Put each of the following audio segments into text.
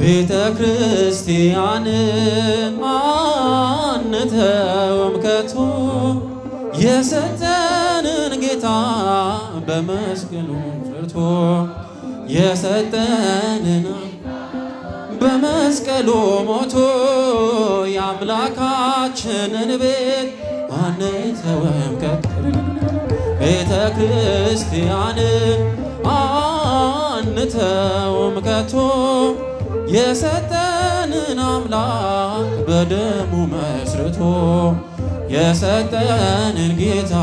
ቤተ ክርስቲያንን አንተውም ከቶ የሰጠንን ጌታ በመስቀሉ ሰርቶ የሰጠንን በመስቀሉ ሞቶ የአምላካችንን ቤት አንተውም ከቶ ቤተ ክርስቲያንን አንተውም ከቶ የሰጠንን አምላክ በደሙ መስርቶ የሰጠንን ጌታ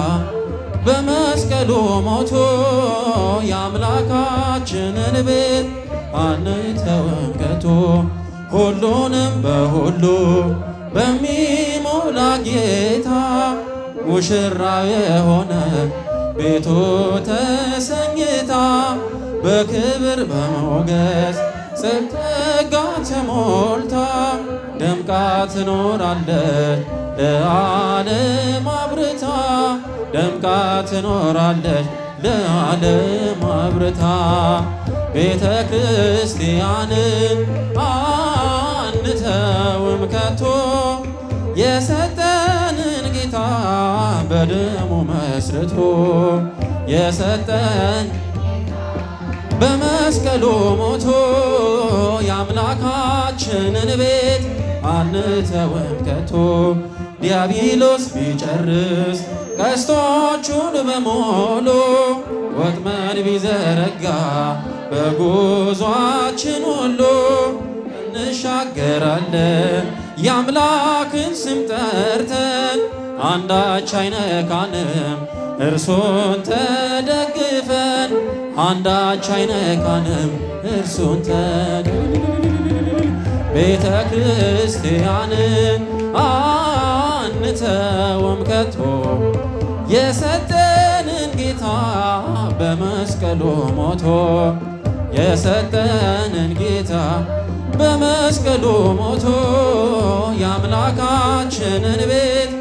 በመስቀሉ ሞቶ የአምላካችንን ቤት አንተውም ከቶ ሁሉንም በሁሉ በሚሞላ ጌታ ሙሽራ የሆነ ቤቱ ተሰኝታ በክብር በሞገስ ጸጋ ተሞልታ ደምቃ ትኖራለች ለዓለም አብርታ ደምቃ ትኖራለች ለዓለም አብርታ ቤተ ክርስቲያንን አንተውም ከቶ የሰጠንን ጌታ በደሙ መስርቶ የሰጠን በመስቀሉ ሞቶ የአምላካችንን ቤት አንተውም ከቶ ዲያብሎስ ቢጨርስ ቀስቶቹን በሞሉ ወጥመድ ቢዘረጋ በጉዟችን ሁሉ እንሻገራለን የአምላክን ስም ጠርተን አንዳች አይነካንም እርሱን ተደግፈን አንዳች አይነካንም እርሱን ቤተ ክርስቲያንን አንተውም ከቶ የሰጠንን ጌታ በመስቀሉ ሞቶ የሰጠንን ጌታ በመስቀሉ ሞቶ የአምላካችንን ቤት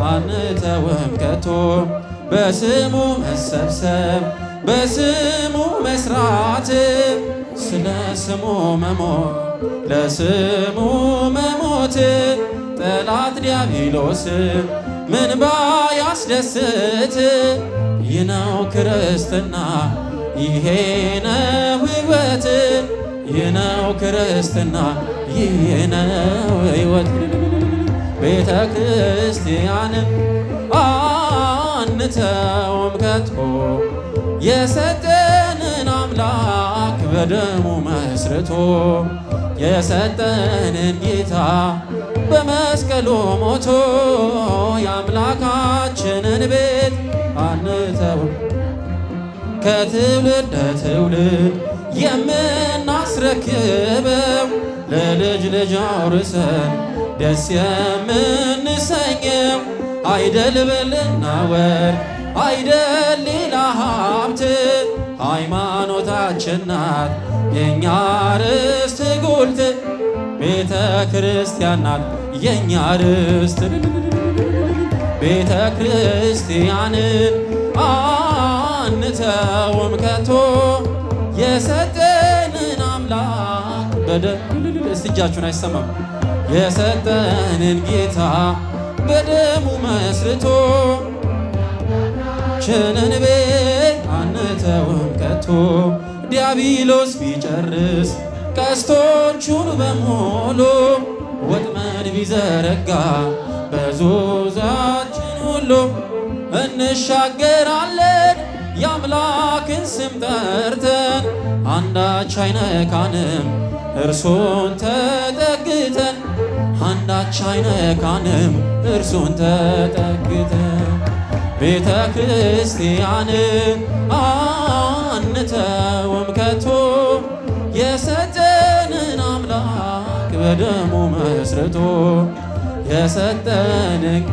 አንተውም ከቶ በስሙ መሰብሰብ በስሙ መስራት ስለ ስሙ መሞት ለስሙ መሞት ጠላት ዲያብሎስ ምን ባያስደስት ይህ ነው ክርስትና ይሄ ነው ሕይወት ይህ ነው ክርስትና ይሄ ነው ሕይወት ቤተ ክርስቲያንን አንተውም ከቶ የሰጠንን አምላክ በደሙ መስርቶ የሰጠንን ጌታ በመስቀሉ ሞቶ የአምላካችንን ቤት አንተውም ከትውልድ ለትውልድ የምናስረክበው ለልጅ ልጅ አውርሰን ደስ የምንሰኘው አይደል ብልና ወርቅ አይደል ሌላ ሀብት ሃይማኖታችን ናት የእኛ ርስት ጉልት ቤተ ክርስቲያን ናት የእኛ ርስት ቤተ ክርስቲያንን አንተውም ከቶ የሰጠንን አምላክ እስቲ እጃችሁን አይሰማም የሰጠንን ጌታ በደሙ መስርቶ ችንን ቤት አንተውም ከቶ ዲያብሎስ ቢጨርስ ቀስቶቹን በሞሉ ወጥመድ ቢዘረጋ በዙዛችን ሁሉ እንሻገራለን የአምላክን ስም ጠርተን አንዳች አይነካንም እርሱን ተጠግተን አንዳች አይነካንም እርሱን ተጠግተን ቤተ ክርስቲያንን አንተውም ከቶ የሰጠንን አምላክ በደሙ መስርቶ የሰጠንን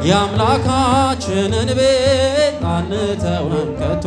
የአምላካችንን ቤት አንተውም ከቶ